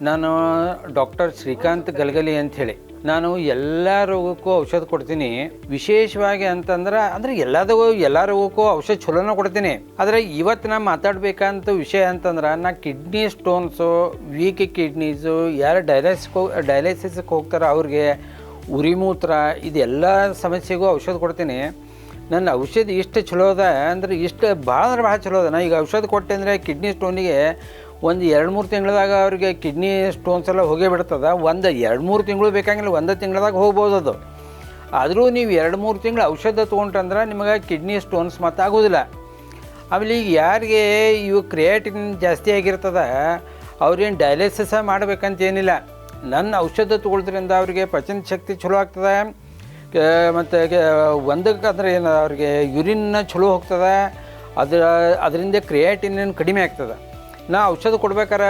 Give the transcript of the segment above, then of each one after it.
ನಾನು ಡಾಕ್ಟರ್ ಶ್ರೀಕಾಂತ್ ಗಲಗಲಿ ಅಂಥೇಳಿ. ನಾನು ಎಲ್ಲ ರೋಗಕ್ಕೂ ಔಷಧ ಕೊಡ್ತೀನಿ. ವಿಶೇಷವಾಗಿ ಅಂದರೆ ಎಲ್ಲ ರೋಗಕ್ಕೂ ಔಷಧ ಚಲೋನ ಕೊಡ್ತೀನಿ. ಆದರೆ ಇವತ್ತು ನಾ ಮಾತಾಡಬೇಕಂತ ವಿಷಯ ಅಂತಂದ್ರೆ, ನಾ ಕಿಡ್ನಿ ಸ್ಟೋನ್ಸು, ವೀಕ್ ಕಿಡ್ನೀಸು, ಯಾರು ಡಯಾಲಿಸಿಸ್ಗೆ ಹೋಗ್ತಾರೆ ಅವ್ರಿಗೆ, ಉರಿಮೂತ್ರ, ಇದೆಲ್ಲ ಸಮಸ್ಯೆಗೂ ಔಷಧ ಕೊಡ್ತೀನಿ. ನನ್ನ ಔಷಧ ಇಷ್ಟು ಚಲೋ ಅದ ಅಂದ್ರೆ ಭಾಳ ಚಲೋ ಅದ. ನಾ ಈಗ ಔಷಧ ಕೊಟ್ಟೆ ಅಂದರೆ ಕಿಡ್ನಿ ಸ್ಟೋನಿಗೆ ಒಂದು 2-3 ತಿಂಗಳದಾಗ ಅವ್ರಿಗೆ ಕಿಡ್ನಿ ಸ್ಟೋನ್ಸ್ ಎಲ್ಲ ಹೋಗೇ ಬಿಡ್ತದೆ. 1-2-3 ತಿಂಗಳು ಬೇಕಾಗಿಲ್ಲ, 1 ತಿಂಗಳದಾಗ ಹೋಗ್ಬೋದು ಅದು. ಆದರೂ ನೀವು 2-3 ತಿಂಗಳು ಔಷಧ ತೊಗೊಂಡ್ರಂದ್ರೆ ನಿಮಗೆ ಕಿಡ್ನಿ ಸ್ಟೋನ್ಸ್ ಮತ್ತು ಆಗೋದಿಲ್ಲ. ಆಮೇಲೆ ಈಗ ಯಾರಿಗೆ ಇವು ಕ್ರಿಯಾಟಿನ್ ಜಾಸ್ತಿ ಆಗಿರ್ತದೆ ಅವ್ರೇನು ಡಯಾಲಿಸಿಸ ಮಾಡಬೇಕಂತೇನಿಲ್ಲ. ನನ್ನ ಔಷಧ ತೊಗೊಳೋದ್ರಿಂದ ಅವ್ರಿಗೆ ಪಚನ ಶಕ್ತಿ ಚಲೋ ಆಗ್ತದೆ. ಮತ್ತು ಒಂದಕ್ಕೆ ಏನು ಅವ್ರಿಗೆ ಯೂರಿನ್ನ ಚಲೋ ಹೋಗ್ತದೆ. ಅದರಿಂದ ಕ್ರಿಯಾಟಿನ್ ಕಡಿಮೆ ಆಗ್ತದೆ. ನಾ ಔಷಧ ಕೊಡ್ಬೇಕಾರೆ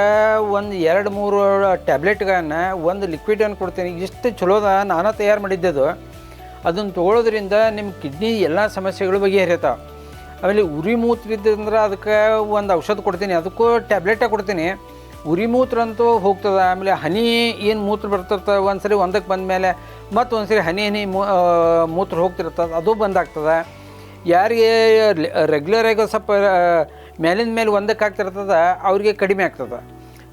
1-2-3 ಟ್ಯಾಬ್ಲೆಟ್ಗಳನ್ನು, ಒಂದು ಲಿಕ್ವಿಡನ್ನು ಕೊಡ್ತೀನಿ. ಇಷ್ಟು ಚಲೋದ ನಾನು ತಯಾರು ಮಾಡಿದ್ದದು. ಅದನ್ನು ತೊಗೊಳೋದ್ರಿಂದ ನಿಮ್ಮ ಕಿಡ್ನಿ ಎಲ್ಲ ಸಮಸ್ಯೆಗಳು ಬಗೆಹರಿತಾವೆ. ಆಮೇಲೆ ಉರಿ ಮೂತ್ರ ಇದ್ದಂದ್ರೆ ಅದಕ್ಕೆ ಒಂದು ಔಷಧ ಕೊಡ್ತೀನಿ, ಅದಕ್ಕೂ ಟ್ಯಾಬ್ಲೆಟೇ ಕೊಡ್ತೀನಿ. ಉರಿ ಮೂತ್ರ ಅಂತೂ ಹೋಗ್ತದೆ. ಆಮೇಲೆ ಹನಿ ಏನು ಮೂತ್ರ ಬರ್ತಿರ್ತದೆ, ಒಂದು ಸರಿ ಒಂದಕ್ಕೆ ಬಂದಮೇಲೆ ಮತ್ತೊಂದು ಸರಿ ಹನಿ ಮೂತ್ರ ಹೋಗ್ತಿರ್ತದೆ, ಅದು ಬಂದಾಗ್ತದೆ. ಯಾರಿಗೆ ರೆಗ್ಯುಲರಾಗಿ ಸ್ವಲ್ಪ ಮೇಲಿಂದ ಮೇಲೆ ಒಂದಕ್ಕೆ ಆಗ್ತಿರ್ತದೆ ಅವ್ರಿಗೆ ಕಡಿಮೆ ಆಗ್ತದೆ.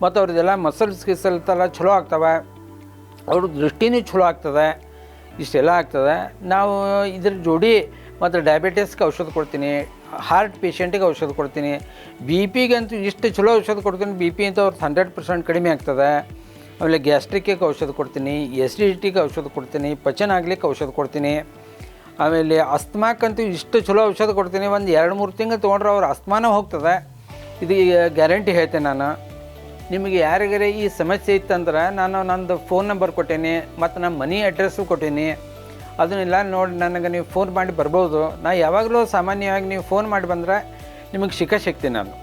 ಮತ್ತು ಅವ್ರದ್ದೆಲ್ಲ ಗಿಸಲ್ತೆಲ್ಲ ಚಲೋ ಆಗ್ತವೆ, ಅವ್ರ ದೃಷ್ಟಿನೂ ಚಲೋ ಆಗ್ತದೆ. ಇಷ್ಟೆಲ್ಲ ಆಗ್ತದೆ. ನಾವು ಇದ್ರ ಜೋಡಿ ಮತ್ತು ಡಯಾಬಿಟಿಸ್ಗೆ ಔಷಧ ಕೊಡ್ತೀನಿ, ಹಾರ್ಟ್ ಪೇಷಂಟಿಗೆ ಔಷಧ ಕೊಡ್ತೀನಿ, ಬಿ ಪಿಗಂತೂ ಇಷ್ಟು ಚಲೋ ಔಷಧ ಕೊಡ್ತೀನಿ. ಬಿ ಪಿ ಅಂತ ಅವ್ರದ್ದು 100% ಕಡಿಮೆ ಆಗ್ತದೆ. ಆಮೇಲೆ ಗ್ಯಾಸ್ಟ್ರಿಕ್ಕಿಗೆ ಔಷಧ ಕೊಡ್ತೀನಿ, ಎಸಿಡಿಟಿಗೆ ಔಷಧ ಕೊಡ್ತೀನಿ, ಪಚನ ಆಗ್ಲಿಕ್ಕೆ ಔಷಧ ಕೊಡ್ತೀನಿ. ಆಮೇಲೆ ಅಸ್ತಮಾಕ್ಕಂತೂ ಇಷ್ಟು ಚಲೋ ಔಷಧ ಕೊಡ್ತೀನಿ. 1-2-3 ತಿಂಗಳು ತೊಗೊಂಡ್ರೆ ಅವ್ರ ಅಸ್ತಮಾನ ಹೋಗ್ತದೆ. ಇದು ಗ್ಯಾರಂಟಿ ಹೇಳ್ತೇನೆ ನಾನು. ನಿಮಗೆ ಯಾರಿಗಾರೆ ಈ ಸಮಸ್ಯೆ ಇತ್ತಂದ್ರೆ ನಾನು ನಂದು ಫೋನ್ ನಂಬರ್ ಕೊಟ್ಟೇನಿ ಮತ್ತು ನಮ್ಮ ಮನೆ ಅಡ್ರೆಸ್ಸು ಕೊಟ್ಟೀನಿ. ಅದನ್ನೆಲ್ಲ ನೋಡಿ ನನಗೆ ನೀವು ಫೋನ್ ಮಾಡಿ ಬರ್ಬೋದು. ನಾ ಯಾವಾಗಲೂ ಸಾಮಾನ್ಯವಾಗಿ ನೀವು ಫೋನ್ ಮಾಡಿ ಬಂದರೆ ನಿಮಗೆ ಸಿಗ್ತೀನಿ ನಾನು.